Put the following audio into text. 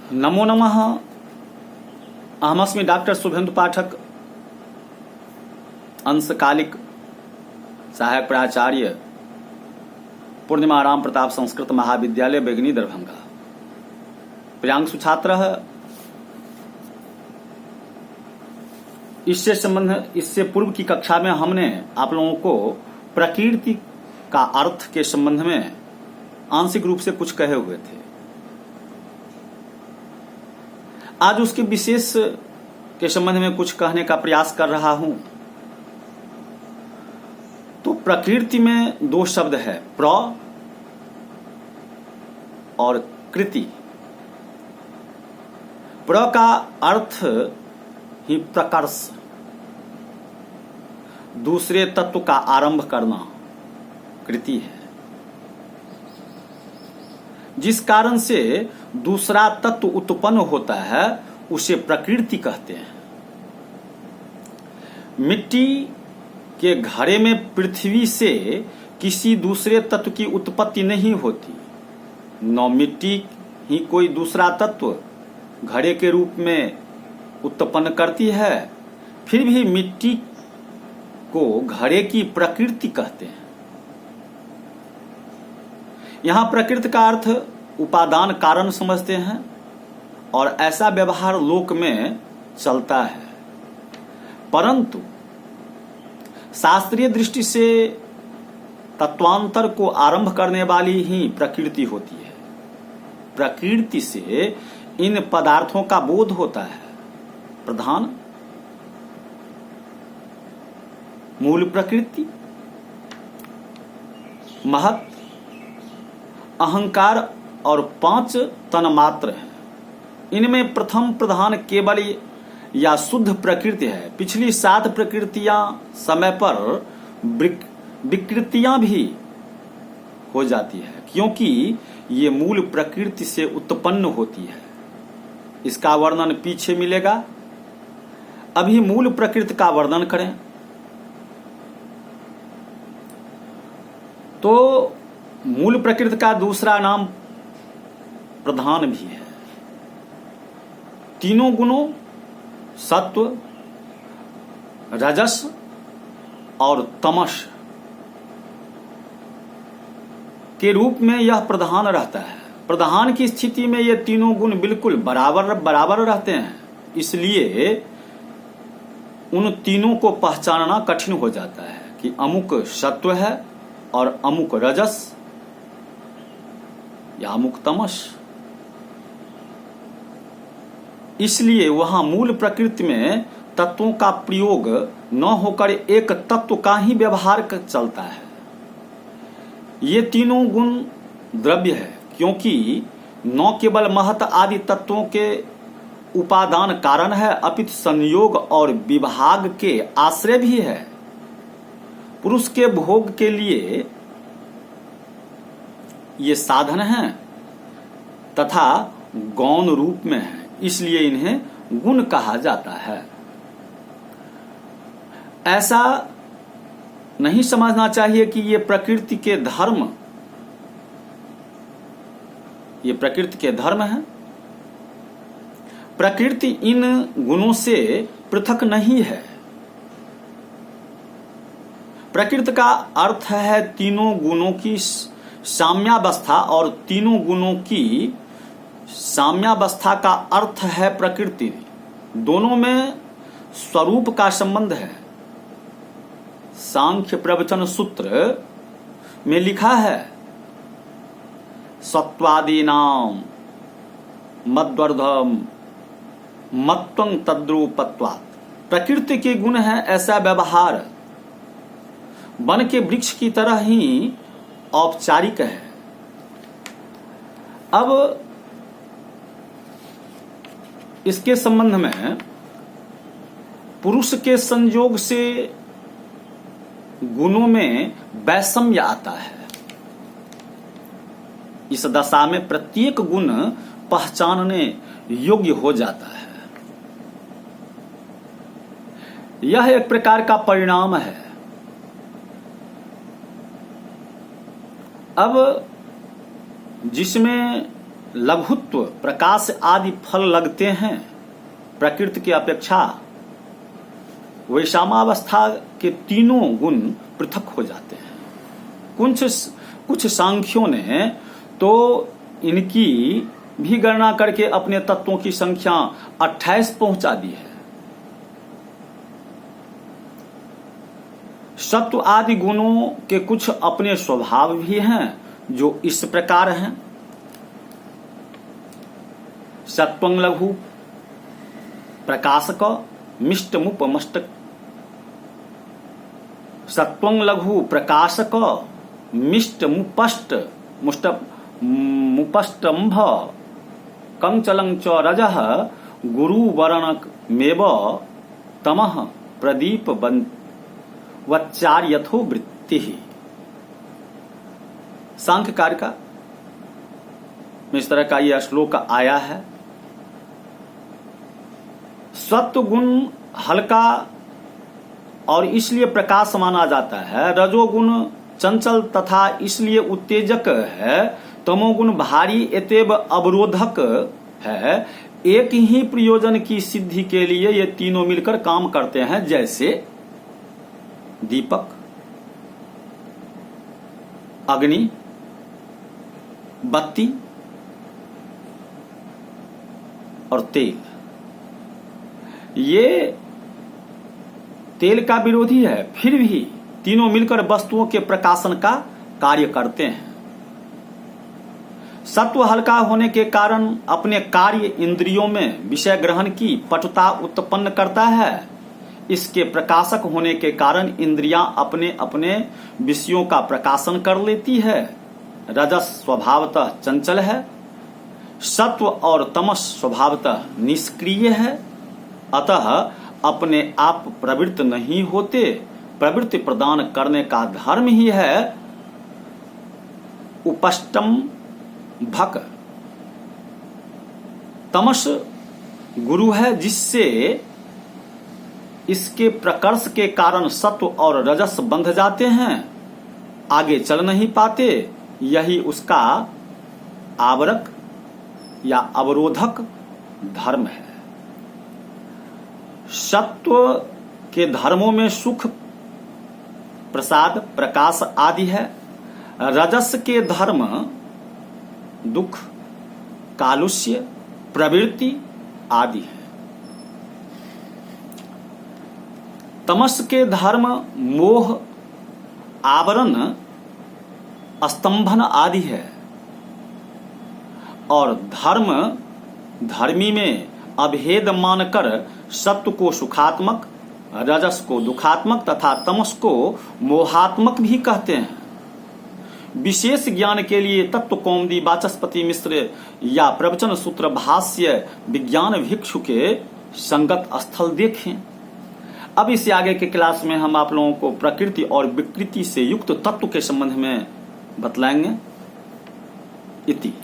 नमो नमः। अहमस्मि डॉक्टर शुभेन्दु पाठक, अंशकालिक सहायक प्राचार्य, पूर्णिमा राम प्रताप संस्कृत महाविद्यालय बेगनी दरभंगा। प्रियांशु छात्र। इससे पूर्व की कक्षा में हमने आप लोगों को प्रकृति का अर्थ के संबंध में आंशिक रूप से कुछ कहे हुए थे। आज उसके विशेष के संबंध में कुछ कहने का प्रयास कर रहा हूं। तो प्रकृति में दो शब्द है, प्र और कृति। प्र का अर्थ ही प्रकर्ष, दूसरे तत्व का आरंभ करना कृति है। जिस कारण से दूसरा तत्व उत्पन्न होता है उसे प्रकृति कहते हैं। मिट्टी के घड़े में पृथ्वी से किसी दूसरे तत्व की उत्पत्ति नहीं होती। न मिट्टी ही कोई दूसरा तत्व घड़े के रूप में उत्पन्न करती है, फिर भी मिट्टी को घड़े की प्रकृति कहते हैं। यहां प्रकृति का अर्थ उपादान कारण समझते हैं और ऐसा व्यवहार लोक में चलता है, परंतु शास्त्रीय दृष्टि से तत्वांतर को आरंभ करने वाली ही प्रकृति होती है। प्रकृति से इन पदार्थों का बोध होता है। प्रधान मूल प्रकृति, महत, अहंकार और 5 तन्मात्र हैं। इनमें प्रथम प्रधान केवल या शुद्ध प्रकृति है। पिछली 7 प्रकृतियां समय पर विकृतियां भी हो जाती है, क्योंकि ये मूल प्रकृति से उत्पन्न होती है। इसका वर्णन पीछे मिलेगा। अभी मूल प्रकृति का वर्णन करें तो मूल प्रकृति का दूसरा नाम प्रधान भी है। तीनों गुणों सत्व, रजस और तमस के रूप में यह प्रधान रहता है। प्रधान की स्थिति में ये तीनों गुण बिल्कुल बराबर रहते हैं, इसलिए उन तीनों को पहचानना कठिन हो जाता है कि अमुक सत्व है और अमुक रजस या अमुक तमस। इसलिए वहां मूल प्रकृति में तत्वों का प्रयोग न होकर एक तत्व का ही व्यवहार चलता है। ये तीनों गुण द्रव्य है, क्योंकि न केवल महत आदि तत्वों के उपादान कारण है, अपितु संयोग और विभाग के आश्रय भी है। पुरुष के भोग के लिए ये साधन हैं तथा गौण रूप में है, इसलिए इन्हें गुण कहा जाता है। ऐसा नहीं समझना चाहिए कि ये प्रकृति के धर्म है। प्रकृति इन गुणों से पृथक नहीं है। प्रकृति का अर्थ है तीनों गुणों की साम्यावस्था, और तीनों गुणों की साम्यावस्था का अर्थ है प्रकृति। दोनों में स्वरूप का संबंध है। सांख्य प्रवचन सूत्र में लिखा है, सत्वादीनाम मद्वर्धम मत्वं तद्रूपत्वात्। प्रकृति के गुण है ऐसा व्यवहार वन के वृक्ष की तरह ही औपचारिक है। अब इसके संबंध में पुरुष के संयोग से गुणों में वैषम्य आता है। इस दशा में प्रत्येक गुण पहचानने योग्य हो जाता है। यह एक प्रकार का परिणाम है। अब जिसमें लघुत्व, प्रकाश आदि फल लगते हैं प्रकृति की अपेक्षा, वैषम्यावस्था के तीनों गुण पृथक हो जाते हैं। कुछ सांख्यों ने तो इनकी भी गणना करके अपने तत्वों की संख्या 28 पहुंचा दी है। सत्व आदि गुणों के कुछ अपने स्वभाव भी हैं जो इस प्रकार हैं। सत्वं लघु प्रकाशक मिष्टमुपमष्ट, सत्वं लघु प्रकाशक मिष्टमुपष्ट मुपष्टम्भ कंचलं च रजः गुरुवरणमेव तमः प्रदीप वच्चार्यथो वृत्ति। सांख्य कारिका में इस तरह का यह श्लोक आया है। सत्व गुण हल्का और इसलिए प्रकाश माना जाता है, रजोगुण चंचल तथा इसलिए उत्तेजक है, तमोगुण भारी एतेव अवरोधक है। एक ही प्रयोजन की सिद्धि के लिए ये तीनों मिलकर काम करते हैं, जैसे दीपक, अग्नि, बत्ती और तेल। ये तेल का विरोधी है, फिर भी तीनों मिलकर वस्तुओं के प्रकाशन का कार्य करते हैं। सत्व हल्का होने के कारण अपने कार्य इंद्रियों में विषय ग्रहण की पटुता उत्पन्न करता है। इसके प्रकाशक होने के कारण इंद्रियां अपने अपने विषयों का प्रकाशन कर लेती है। रजस स्वभावतः चंचल है, सत्व और तमस स्वभावतः निष्क्रिय है, अतः अपने आप प्रवृत्त नहीं होते। प्रवृत्ति प्रदान करने का धर्म ही है उपष्टम भक। तमस गुरु है, जिससे इसके प्रकर्ष के कारण सत्व और रजस बंध जाते हैं, आगे चल नहीं पाते। यही उसका आवरक या अवरोधक धर्म है। सत्व के धर्मों में सुख, प्रसाद, प्रकाश आदि है। रजस के धर्म दुख, कालुष्य, प्रवृत्ति आदि है। तमस के धर्म मोह, आवरण, स्तंभन आदि है। और धर्मी में अभेद मानकर सत्व को सुखात्मक, रजस को दुखात्मक तथा तमस को मोहात्मक भी कहते हैं। विशेष ज्ञान के लिए तत्व कौमुदी, वाचस्पति मिश्र या प्रवचन सूत्र भाष्य विज्ञान भिक्षु के संगत स्थल देखें। अब इससे आगे के क्लास में हम आप लोगों को प्रकृति और विकृति से युक्त तत्व के संबंध में बतलाएंगे। इति।